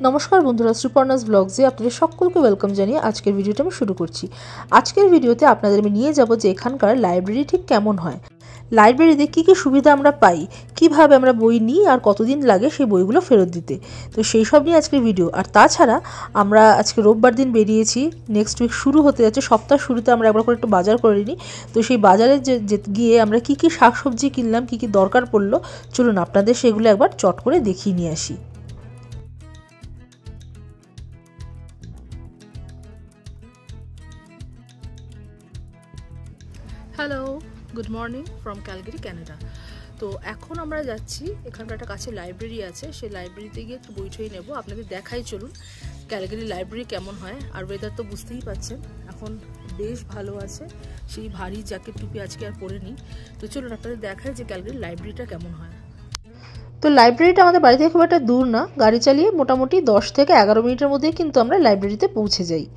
নমস্কার বন্ধুরা, সুপর্ণাস ব্লগসে আপনাদের সকলকে ওয়েলকাম জানিয়ে আজকের ভিডিওটা আমি শুরু করছি। আজকের ভিডিওতে আপনাদের আমি নিয়ে যাব যে এখানকার লাইব্রেরি ঠিক কেমন হয়, লাইব্রেরিতে কী কী সুবিধা আমরা পাই, কিভাবে আমরা বই নিই আর কতদিন লাগে সেই বইগুলো ফেরত দিতে। তো সেই সব নিয়ে আজকের ভিডিও। আর তাছাড়া আমরা আজকে রোববার দিন বেরিয়েছি, নেক্সট উইক শুরু হতে যাচ্ছে, সপ্তাহ শুরুতে আমরা একবার করে একটু বাজার করে নিই। তো সেই বাজারে গিয়ে আমরা কী কী শাকসবজি কিনলাম, কী কী দরকার পড়লো, চলুন আপনাদের সেগুলো একবার চট করে দেখিয়ে নিয়ে আসি। Hello, good morning from Calgary, Canada. তো এখন আমরা যাচ্ছি, এখানকার একটা কাছে লাইব্রেরি আছে, সেই লাইব্রেরিতে গিয়ে একটু বই টই নেবো। আপনাদের দেখাই চলুন ক্যালগারি লাইব্রেরি কেমন হয়। আর ওয়েদার তো বুঝতেই পাচ্ছেন এখন বেশ ভালো আছে, সেই ভারী জ্যাকেট টুপি আজকে আর পরে নিই। তো চলুন আপনাদের দেখাই যে ক্যালগারি লাইব্রেরিটা কেমন হয়। তো লাইব্রেরিটা আমাদের বাড়ি থেকে খুব একটা দূর না, গাড়ি চালিয়ে মোটামুটি 10 থেকে 11 মিনিটের মধ্যে কিন্তু আমরা লাইব্রেরিতে পৌঁছে যাই।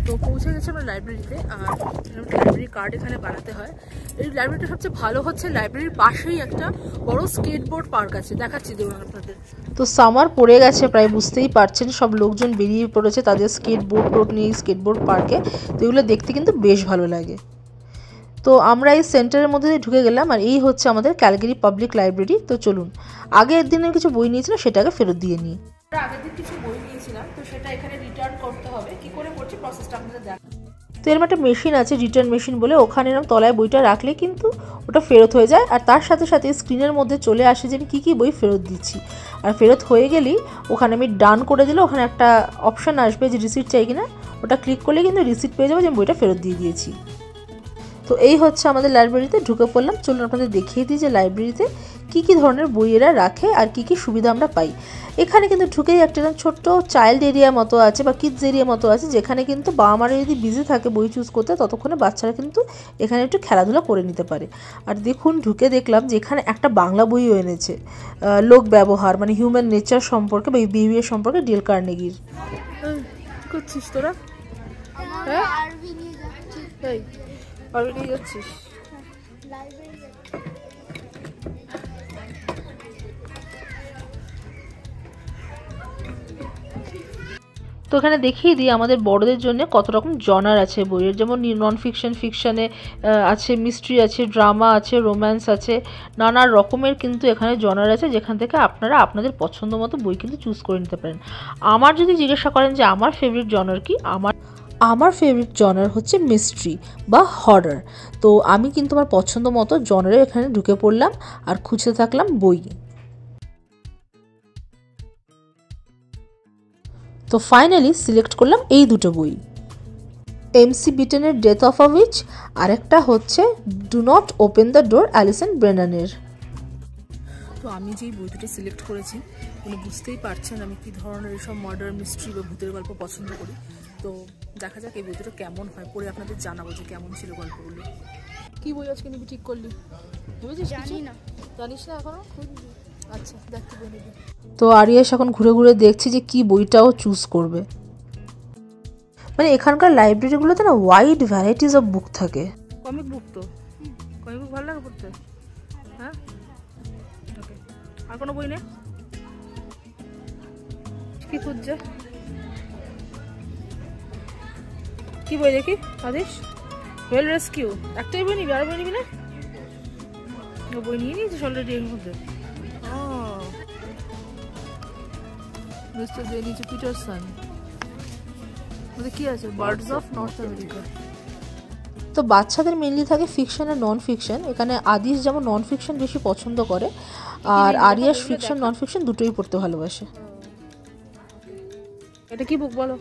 তো পৌঁছে গেছে আমরা লাইব্রেরিতে। আর লাইব্রেরি কার্ড এখানে বানাতে হয়। এই লাইব্রেরিটা সবচেয়ে ভালো হচ্ছে, লাইব্রেরির পাশেই একটা বড় স্কেটবোর্ড পার্ক আছে, দেখাচ্ছি দেখুন আপনাদের। তো সামার পড়ে গেছে প্রায়, বুঝতেই পারছেন সব লোকজন বেরিয়ে পড়েছে তাদের স্কেটবোর্ড নিয়ে স্কেটবোর্ড পার্কে। তো এগুলো দেখতে কিন্তু বেশ ভালো লাগে। তো আমরা এই সেন্টারের মধ্যে দিয়ে ঢুকে গেলাম, আর এই হচ্ছে আমাদের ক্যালগারি পাবলিক লাইব্রেরি। তো চলুন, আগের দিনের কিছু বই নিয়েছিলাম সেটাকে ফেরত দিয়ে নিই। আগের দিন কিছু বই নিয়েছিলাম, তো সেটা এখানে রিটার্ন করতে হবে। কি করে করছি প্রসেসটা আপনাদের দেখ। তো এরকম একটা মেশিন আছে, রিটার্ন মেশিন বলে, ওখানে এরকম তলায় বইটা রাখলে কিন্তু ওটা ফেরত হয়ে যায়। আর তার সাথে সাথে স্ক্রিনের মধ্যে চলে আসে যে আমি কী কী বই ফেরত দিচ্ছি। আর ফেরত হয়ে গেলেই ওখানে আমি ডান করে দিলে ওখানে একটা অপশান আসবে যে রিসিট চাই কিনা, ওটা ক্লিক করলে কিন্তু রিসিট পেয়ে যাবো যে আমি বইটা ফেরত দিয়ে দিয়েছি। তো এই হচ্ছে আমাদের লাইব্রেরিতে ঢুকে পড়লাম। চলুন আপনাদের দেখিয়ে দিই যে লাইব্রেরিতে কী কী ধরনের বই এরা রাখে আর কী কী সুবিধা আমরা পাই। এখানে কিন্তু ঢুকেই একটা ছোট্ট চাইল্ড এরিয়া মতো আছে বা কিডস এরিয়া মতো আছে, যেখানে কিন্তু বাবা মারা যদি বিজি থাকে বই চুজ করতে, ততক্ষণে বাচ্চারা কিন্তু এখানে একটু খেলাধুলা করে নিতে পারে। আর দেখুন, ঢুকে দেখলাম যে এখানে একটা বাংলা বইও এনেছে, লোক ব্যবহার মানে হিউম্যান নেচার সম্পর্কে বা বিহেভিয়ার সম্পর্কে, ডেল কার্নেগির। কি করছিস তোরা? যাচ্ছিস তো এখানে দেখিয়ে দিই আমাদের বড়দের জন্য কত রকম জনার আছে বইয়ের। যেমন নন ফিকশন, ফিকশানে আছে, মিস্ট্রি আছে, ড্রামা আছে, রোম্যান্স আছে, নানা রকমের কিন্তু এখানে জনার আছে, যেখান থেকে আপনারা আপনাদের পছন্দ মতো বই কিন্তু চুজ করে নিতে পারেন। আমার যদি জিজ্ঞাসা করেন যে আমার ফেভারিট জনার কি, আমার ফেভারিট জনার হচ্ছে মিস্ট্রি বা হরর। তো আমি কিন্তু আমার পছন্দ মতো জনারে এখানে ঢুকে পড়লাম আর খুঁজতে থাকলাম বই। তো ফাইনালি সিলেক্ট করলাম এই দুটো বই, এমসি বিটেনের ডেথ অফ আ উইচ, আর একটা হচ্ছে do not open the door Alison ব্রেনানের। তো আমি যেই বই দুটো সিলেক্ট করেছি, উনি বুঝতেই পারছেন আমি কী ধরনের এইসব মার্ডার মিস্ট্রি বা ভূতের গল্প পছন্দ করি। তো দেখা যাক এই বই দুটো কেমন হয়, পড়ে আপনাদের জানাবো যে কেমন ছিল গল্পগুলো। কি বই আজকে নিবি ঠিক করলি? জানি না। জানিস না এখনো? আচ্ছা, দেখতে বই নিবি। তো আরিয়াস এখন ঘুরে ঘুরে দেখছি যে কি বইটাও চুজ করবে। মানে এখানকার লাইব্রেরিগুলোতে না ওয়াইড ভ্যারাইটিস অফ বুক থাকে। কমিক বুক, তো কমিক বুক ভালো লাগে পড়তে। হ্যাঁ, ওকে। আর কোনো বই নেই? কি খুঁজছে? কি বই দেখি আদেশ? Well rescue. একটাই বই নিবি, আর বই নিবি না? বই নিয়ে নিয়েছিস অলরেডি এর মধ্যে। Mister Genichi Peterson. কি আছে? Birds of North America. তো বাচ্চাদের মেনলি থাকে ফিকশন আর নন ফিকশন। এখানে আদিশ যেমন নন ফিকশন বেশি পছন্দ করে, আর আরিয়াস ফিকশন নন ফিকশন দুটোই পড়তে ভালোবাসে। এটা কি বুক বলো?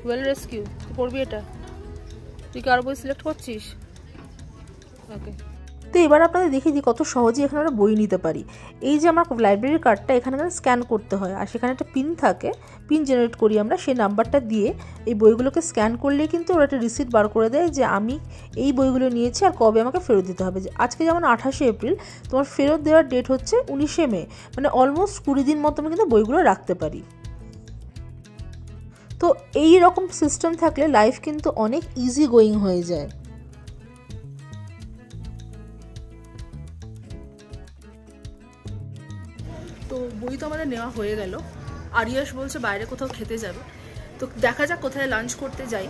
Well rescue. পড়বি এটা? তুই কি আর বই সিলেক্ট করছিস? ওকে। তো এবার আপনাদের দেখিয়ে দিই কত সহজেই এখানে আমরা বই নিতে পারি। এই যে আমার লাইব্রেরির কার্ডটা এখানে স্ক্যান করতে হয়, আর সেখানে একটা পিন থাকে, পিন জেনারেট করি আমরা, সেই নাম্বারটা দিয়ে এই বইগুলোকে স্ক্যান করলেই কিন্তু ওরা একটা রিসিট বার করে দেয় যে আমি এই বইগুলো নিয়েছি আর কবে আমাকে ফেরত দিতে হবে। আজকে যেমন 28শে এপ্রিল, তোমার ফেরত দেওয়ার ডেট হচ্ছে 19শে মে, মানে অলমোস্ট 20 দিন মতো আমি কিন্তু বইগুলো রাখতে পারি। তো এই রকম সিস্টেম থাকলে লাইফ কিন্তু অনেক ইজি গোয়িং হয়ে যায়। তো বই তো আমাদের নেওয়া হয়ে গেল। আরিয়াস বলছে বাইরে কোথাও খেতে যাবে, তো দেখা যাক কোথায় লাঞ্চ করতে যাই।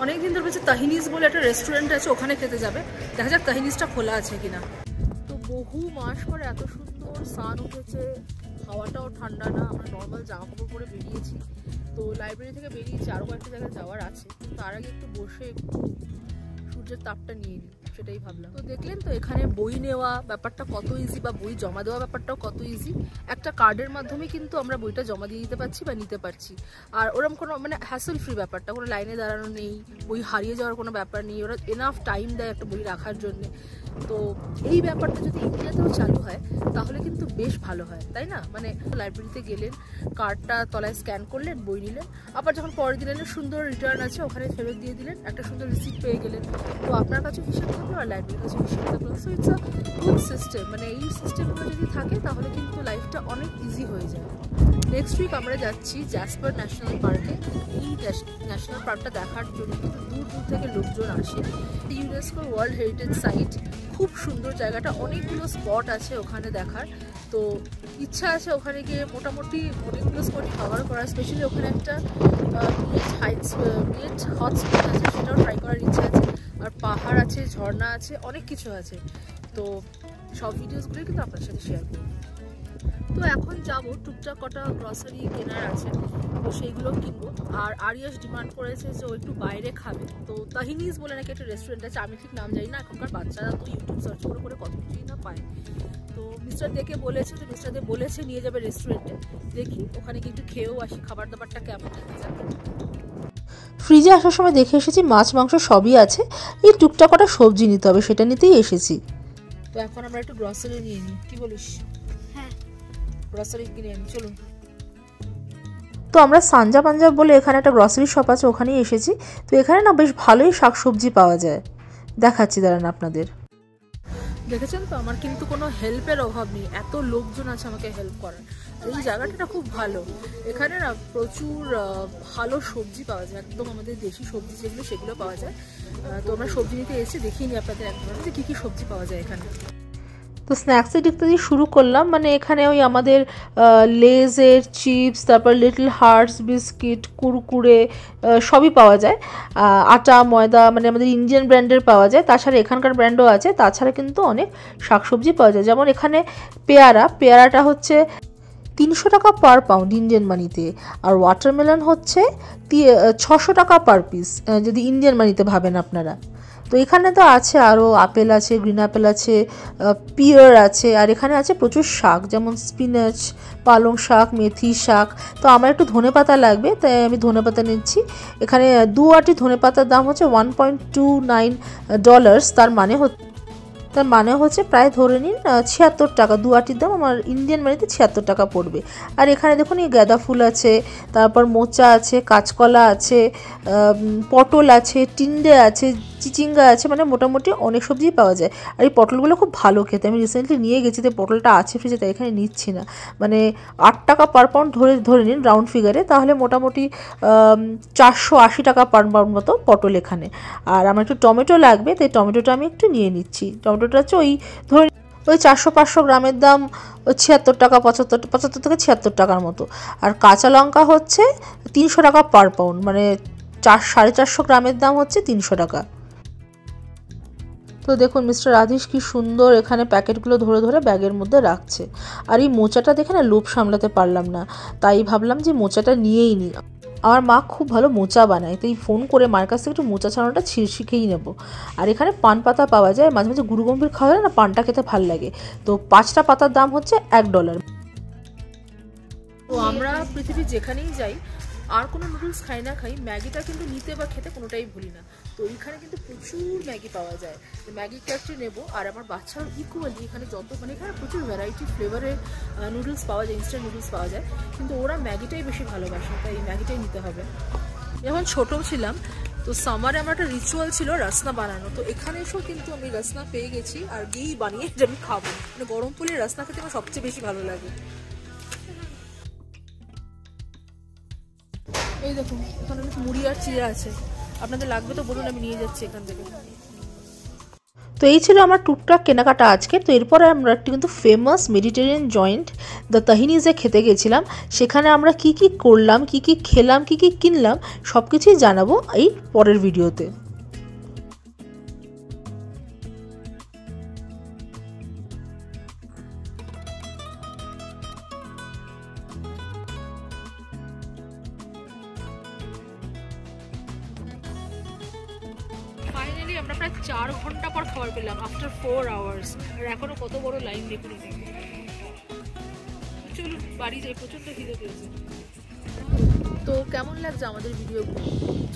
অনেকদিন ধরে বলছে তাহিনিজ বলে একটা রেস্টুরেন্ট আছে, ওখানে খেতে যাবে। দেখা যাক তাহিনিজটা খোলা আছে কিনা। তো বহু মাস পরে এত সুন্দর সান উঠেছে, হাওয়াটাও ঠান্ডা না, আমরা নর্মাল জামা কাপড় পরে বেরিয়েছি। তো লাইব্রেরি থেকে বেরিয়েছি, আরও কয়েকটা জায়গায় যাওয়ার আছে, তার আগে একটু বসে একটু সূর্যের তাপটা নিয়ে নিই, সেটাই ভাবলাম। তো দেখলেন তো এখানে বই নেওয়া ব্যাপারটা কত ইজি, বা বই জমা দেওয়া ব্যাপারটাও কত ইজি। একটা কার্ডের মাধ্যমে কিন্তু আমরা বইটা জমা দিয়ে দিতে পারছি বা নিতে পারছি। আর ওরকম কোনো মানে হ্যাসেল ফ্রি ব্যাপারটা, কোনো লাইনে দাঁড়ানো নেই, বই হারিয়ে যাওয়ার কোনো ব্যাপার নেই, ওরা এনাফ টাইম দেয় একটা বই রাখার জন্যে। তো এই ব্যাপারটা যদি ইন্ডিয়াতেও চালু হয় তাহলে কিন্তু বেশ ভালো হয়, তাই না? মানে লাইব্রেরিতে গেলেন, কার্ডটা তলায় স্ক্যান করলেন, বই নিলেন, আবার যখন পরে দিলেন সুন্দর রিটার্ন আছে ওখানে ফেরত দিয়ে দিলেন, একটা সুন্দর রিসিপ্ট পেয়ে গেলেন। তো আপনার কাছে হিসাব থাকলো আর লাইব্রেরির কাছে হিসাব থাকলো। So it's a good system. মানে এই সিস্টেমগুলো যদি থাকে তাহলে কিন্তু লাইফটা অনেক ইজি হয়ে যায়। নেক্সট উইক আমরা যাচ্ছি জ্যাসপার ন্যাশনাল পার্কে। এই ন্যাশনাল পার্কটা দেখার জন্য কিন্তু দূর দূর থেকে লোকজন আসে। ইউনেস্কো ওয়ার্ল্ড হেরিটেজ সাইট, খুব সুন্দর জায়গাটা, অনেকগুলো স্পট আছে ওখানে দেখার। তো ইচ্ছা আছে ওখানে গিয়ে মোটামুটি অনেকগুলো স্পট কভার করা, স্পেশালি ওখানে একটা মিয়েট হট স্পট আছে, সেটাও ট্রাই করার ইচ্ছা আছে। আর পাহাড় আছে, ঝর্ণা আছে, অনেক কিছু আছে। তো সব ভিডিওসগুলোই কিন্তু আপনার সাথে শেয়ার করব। তো এখন যাবো, টুকটাক কটা গ্রসারি কেনার আছে, তো সেইগুলো কিনবো। আর আরিয়াস ডিমান্ড করেছে যে ও একটু বাইরে খাবে। তো তাহিনিজ বলে নাকি একটা রেস্টুরেন্ট আছে, আমি ঠিক নাম জানি না, এখনকার বাচ্চারা তো ইউটিউব সার্চ করে করে কত কিছুই না পায়। তো মিস্টার দেকে বলেছে, তো মিস্টার দে বলেছে নিয়ে যাবে রেস্টুরেন্টে, দেখি ওখানে কি একটু খেয়েও আসি, খাবার দাবারটা কেমন দেখা যাবে। ফ্রিজে আসার সময় দেখে এসেছি মাছ মাংস সবই আছে, এই টুকটাক কটা সবজি নিতে হবে, সেটা নিতেই এসেছি। তো এখন আমরা একটু গ্রসারি নিয়ে নিই, কি বলিস? হ্যাঁ, গ্রসারি কিনে আনি, চলুন। তো আমরা সানজা পাঞ্জাব বলে এখানে একটা গ্রসারি শপ আছে, ওখানেই এসেছি। তো এখানে না বেশ ভালোই শাকসবজি পাওয়া যায়, দেখাচ্ছি দাঁড়ান আপনাদের। দেখেছেন তো, আমার কিন্তু কোনো হেল্পের অভাব নেই, এত লোকজন আছে আমাকে হেল্প করার। এই জায়গাটা খুব ভালো, এখানে না প্রচুর ভালো সবজি পাওয়া যায়, একদম আমাদের দেশি সবজি যেগুলো সেগুলো পাওয়া যায়। তো আমরা সবজি নিতে এসে দেখিয়ে নিই আপনাদের একবার যে কী কী সবজি পাওয়া যায় এখানে। তো স্ন্যাক্সের দিক থেকে শুরু করলাম, মানে এখানে ওই আমাদের লেজের চিপস, তারপর লিটল হার্টস বিস্কিট, কুরকুরে সবই পাওয়া যায়। আটা ময়দা মানে আমাদের ইন্ডিয়ান ব্র্যান্ডের পাওয়া যায়, তাছাড়া এখানকার ব্র্যান্ডও আছে। তাছাড়া কিন্তু অনেক শাকসবজি পাওয়া যায়, যেমন এখানে পেয়ারাটা হচ্ছে 300 টাকা পার পাউন্ড ইন্ডিয়ান মানিতে, আর ওয়াটারমেলন হচ্ছে 600 টাকা পার পিস যদি ইন্ডিয়ান মানিতে ভাবেন আপনারা। তো এখানে তো আছে আরও আপেল আছে, গ্রিন আপেল আছে, পিয়ার আছে, আর এখানে আছে প্রচুর শাক, যেমন স্পিনাচ, পালং শাক, মেথি শাক। তো আমার একটু ধনেপাতা লাগবে, তাই আমি ধনেপাতা নিচ্ছি। এখানে 2 আঁটি ধনেপাতার দাম হচ্ছে $1.29, তার মানে হচ্ছে প্রায় ধরে নিন 76 টাকা। 2 আঁটির দাম আমার ইন্ডিয়ান মানিতে 76 টাকা পড়বে। আর এখানে দেখুন এই গাঁদা ফুল আছে, তারপর মোচা আছে, কাঁচকলা আছে, পটল আছে, টিন্ডে আছে, চিচিঙ্গা আছে, মানে মোটামুটি অনেক সবজি পাওয়া যায়। আর এই পটলগুলো খুব ভালো খেতে, আমি রিসেন্টলি নিয়ে গেছি, তো পটলটা আছে ফ্রিজে, তাই এখানে নিচ্ছি না। মানে 8 টাকা পার পাউন্ড ধরে নিন রাউন্ড ফিগারে, তাহলে মোটামুটি 480 টাকা পার পাউন্ড মতো পটল এখানে। আর আমার একটু টমেটো লাগবে, তাই টমেটোটা আমি একটু নিয়ে নিচ্ছি। টমেটোটা হচ্ছে ওই 400-500 গ্রামের দাম 76 টাকা, 75 থেকে 76 টাকার মতো। আর কাঁচা লঙ্কা হচ্ছে 300 টাকা পার পাউন্ড, মানে 450 গ্রামের দাম হচ্ছে 300 টাকা। তো দেখুন মিস্টার রাধেশ কি সুন্দর এখানে প্যাকেটগুলো ধরে ধরে ব্যাগের মধ্যে রাখছে। আর এই মোচাটা দেখে না লোভ সামলাতে পারলাম না, তাই ভাবলাম যে মোচাটা নিয়েই নিই। আমার মা খুব ভালো মোচা বানায়, তাই ফোন করে মায়ের কাছ থেকে একটু মোচা ছাড়ানোটা শিখেই নেব। আর এখানে পান পাতা পাওয়া যায়, মাঝে মাঝে গুরু গম্ভীর খাওয়া যায় না, পানটা খেতে ভালো লাগে। তো 5টা পাতার দাম হচ্ছে $1। তো আমরা পৃথিবীর যেখানেই যাই, আর কোনো নুডলস খাই না খাই, ম্যাগিটা কিন্তু নিতে বা খেতে কোনোটাই ভুলি না। তো এইখানে কিন্তু প্রচুর ম্যাগি পাওয়া যায়, ম্যাগি ক্যাটটি নেবো। আর আমার বাচ্চারাও ইকুয়ালি এখানে মানে এখানে প্রচুর ভ্যারাইটি ফ্লেভারের নুডলস পাওয়া যায়, ইনস্ট্যান্ট নুডলস পাওয়া যায়, কিন্তু ওরা ম্যাগিটাই বেশি ভালোবাসে, তাই ম্যাগিটাই নিতে হবে। যখন ছোটো ছিলাম তো সামারে আমার একটা রিচুয়াল ছিল রাসনা বানানো, তো এখানে এসেও কিন্তু আমি রাসনা পেয়ে গেছি, আর গিয়েই বানিয়ে আমি খাবো। মানে গরম পুলে রাসনা খেতে আমার সবচেয়ে বেশি ভালো লাগে। এই দেখুন এখানে মুড়ি আর চিড়া আছে, আপনাদের লাগবে তো বলুন, আমি নিয়ে যাচ্ছি এখান থেকে। তো এই ছিল আমার টুকটাক কেনাকাটা আজকে। তো এরপরে আমরা একটি কিন্তু ফেমাস মেডিটেরিয়ান জয়েন্ট দ্য তাহিনিজে খেতে গেছিলাম। সেখানে আমরা কি কি করলাম, কি কি খেলাম, কি কি কিনলাম সব কিছুই জানাবো এই পরের ভিডিওতে। ফাইনালি আমরা প্রায় 4 ঘন্টা পর খাবার পেলাম, আফটার 4 আওয়ার্স। আর এখনো কত বড় লাইন দেখুন। চলুন বাড়ি যাই, প্রচন্ড খিদে পেয়েছে। তো কেমন লাগছে আমাদের ভিডিওগুলো?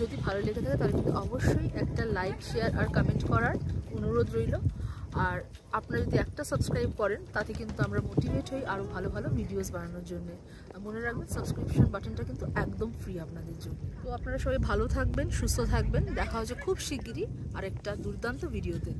যদি ভালো লেগে থাকে তাহলে কিন্তু অবশ্যই একটা লাইক, শেয়ার আর কমেন্ট করার অনুরোধ রইল। আর আপনারা যদি একটা সাবস্ক্রাইব করেন তাতে কিন্তু আমরা মোটিভেট হই আরও ভালো ভালো ভিডিওস বানানোর জন্য। মনে রাখবেন সাবস্ক্রিপশন বাটনটা কিন্তু একদম ফ্রি আপনাদের জন্য। তো আপনারা সবাই ভালো থাকবেন, সুস্থ থাকবেন। দেখা হচ্ছে খুব শিগগিরই আরেকটা দুর্দান্ত ভিডিওতে।